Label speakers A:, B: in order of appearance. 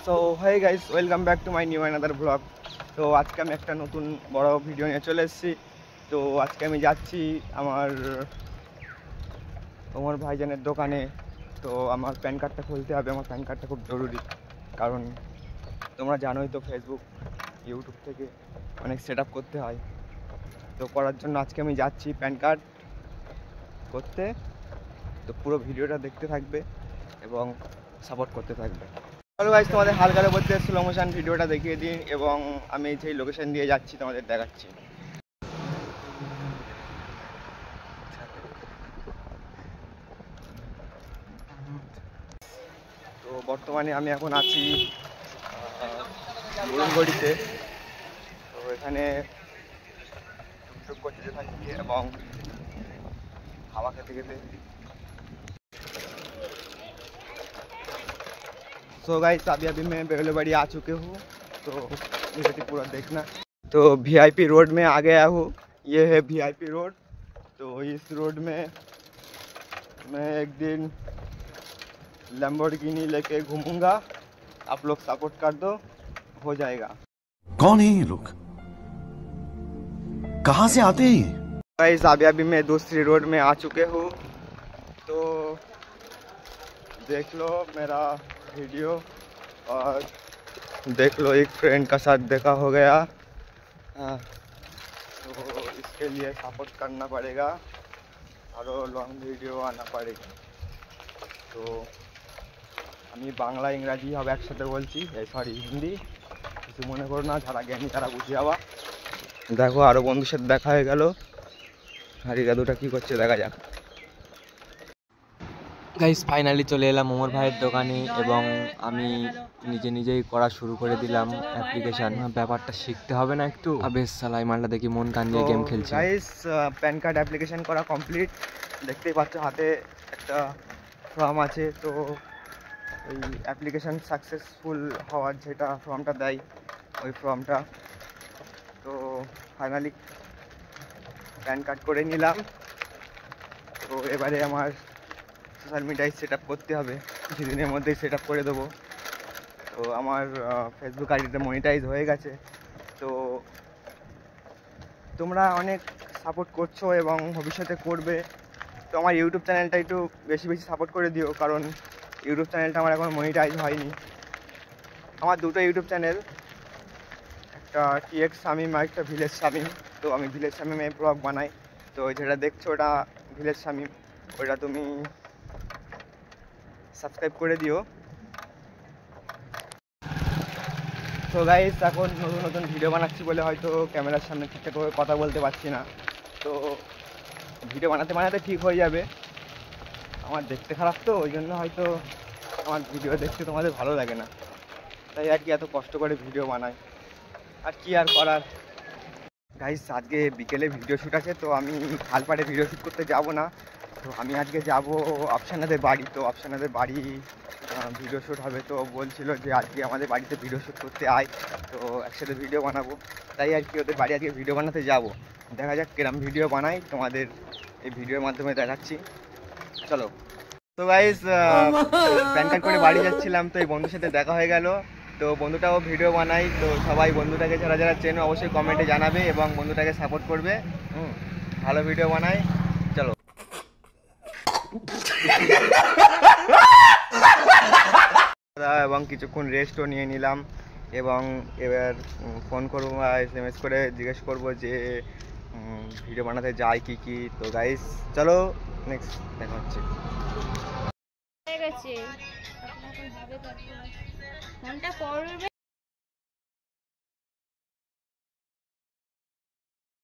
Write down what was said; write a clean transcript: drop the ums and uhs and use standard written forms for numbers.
A: So hi guys, welcome back to my new another blog. তো আজকে আমি একটা নতুন বড় ভিডিও নিয়ে চলে এসেছি। তো আজকে আমি যাচ্ছি আমার ভাইজানের দোকানে। তো আমার প্যান কার্ডটা খুলতে হবে, আমার প্যান কার্ডটা খুব জরুরি, কারণ তোমরা জানোই তো ফেসবুক ইউটিউব থেকে অনেক সেট আপ করতে হয়। তো করার জন্য আজকে আমি যাচ্ছি প্যান কার্ড করতে। তো পুরো ভিডিওটা দেখতে থাকবে এবং সাপোর্ট করতে থাকবে। চলো গাইস, তোমাদের হালকার মধ্যে স্লো মোশন ভিডিওটা দেখিয়ে দিই এবং আমি যেই লোকেশন দিয়ে যাচ্ছি তোমাদের দেখাচ্ছি। তো বর্তমানে আমি এখন আছি গুরুমগড়িতে। তো এখানে টুকটুক করতে থাকি এবং হাওয়া খেতে খেতে। सो गाइस, अभी मैं बेगलबाड़ी आ चुके हूँ, तो वीडियो पूरा देखना। तो वीआईपी रोड में आ गया हूँ, ये है वीआईपी रोड। तो इस रोड में मैं एक दिन लैम्बोर्गिनी लेके घूमूंगा, आप लोग सपोर्ट कर दो, हो जाएगा।
B: कौन है ये लोग, कहाँ से आते हैं?
A: गाइस, अभी मैं दूसरी रोड में आ चुके हूँ, तो देख लो मेरा वीडियो और देख लो एक फ्रेंड का साथ देखा हो गया। तो इसके लिए सपोर्ट करना पड़ेगा और लॉन्ग वीडियो आना पड़ेगा। तो আমি বাংলা ইংরাজি সব একসাথে বলছি, সরি হিন্দি, কিছু মনে করো না, যারা জ্ঞানী তারা বুঝে যাওয়া। দেখো আরও বন্ধুর সাথে দেখা হয়ে গেল, হারি দাদুটা কী করছে দেখা যাক।
C: গাইস, ফাইনালি চলে এলাম ওমর ভাইয়ের দোকানে এবং আমি নিজেই করা শুরু করে দিলাম অ্যাপ্লিকেশন। ব্যাপারটা শিখতে হবে না একটু? আবে সালাই মালটা দেখি মন কান দিয়ে গেম খেলছি।
A: গাইস, প্যান কার্ড অ্যাপ্লিকেশন করা কমপ্লিট, দেখতেই পাচ্ছ হাতে একটা ফর্ম আছে। তো ওই অ্যাপ্লিকেশন সাকসেসফুল হওয়ার যেটা ফর্মটা দেয়, ওই ফর্মটা। তো ফাইনালি প্যান কার্ড করে নিলাম। তো এবারে আমার সোশ্যাল মিডিয়ায় সেট আপ করতে হবে, কিছুদিনের মধ্যেই সেট আপ করে দেবো। তো আমার ফেসবুক আইডিতে মনিটাইজ হয়ে গেছে। তো তোমরা অনেক সাপোর্ট করছো এবং ভবিষ্যতে করবে। তো আমার ইউটিউব চ্যানেলটা একটু বেশি সাপোর্ট করে দিও, কারণ ইউটিউব চ্যানেলটা আমার এখন মনিটাইজ হয়নি। আমার দুটো ইউটিউব চ্যানেল, একটা টিএক্স শামিম আর একটা ভিলেজ শামিম। তো আমি ভিলেজ শামিমে ব্লগ বানাই। তো যেটা দেখছো ওটা ভিলেজ শামিম, ওটা তুমি সাবস্ক্রাইব করে দিও। তো গাইস, এখন নতুন ভিডিও বানাচ্ছি বলে হয়তো ক্যামেরার সামনে ঠিকঠাক করে কথা বলতে পারছি না। তো ভিডিও বানাতে ঠিক হয়ে যাবে। আমার দেখতে খারাপ, তো ওই জন্য হয়তো আমার ভিডিও দেখতে তোমাদের ভালো লাগে না, তাই আর কি এত কষ্ট করে ভিডিও বানাই। আর কি আর করার। গাইস, আজকে বিকেলে ভিডিও শ্যুট আছে, তো আমি খালপাড়ে ভিডিও শ্যুট করতে যাব না। তো আমি আজকে যাব আফসানাদের বাড়ি। তো আফসানাদের বাড়ি ভিডিও শ্যুট হবে। তো বলছিল যে আজকে আমাদের বাড়িতে ভিডিও শ্যুট করতে আয়, তো একসাথে ভিডিও বানাবো। তাই আর কি ওদের বাড়ি আজকে ভিডিও বানাতে যাব। দেখা যাক কিরম ভিডিও বানাই, তোমাদের এই ভিডিওর মাধ্যমে দেখাচ্ছি। চলো। তো গাইস, প্যান কার্ড করে বাড়ি যাচ্ছিলাম, তো এই বন্ধুর সাথে দেখা হয়ে গেল। তো বন্ধুটাও ভিডিও বানাই। তো সবাই বন্ধুটাকে যারা চেনো অবশ্যই কমেন্টে জানাবে এবং বন্ধুটাকে সাপোর্ট করবে। ভালো ভিডিও বানাই। চলো। এবং কিছুক্ষণ রেস্টও নিয়ে নিলাম এবং এবার ফোন করবো বা SMS করে জিজ্ঞেস করবো যে ভিডিও বানাতে যায় কি। তো গাইস চলো, নেক্সট দেখা হচ্ছে।
D: মনটা পড়বে।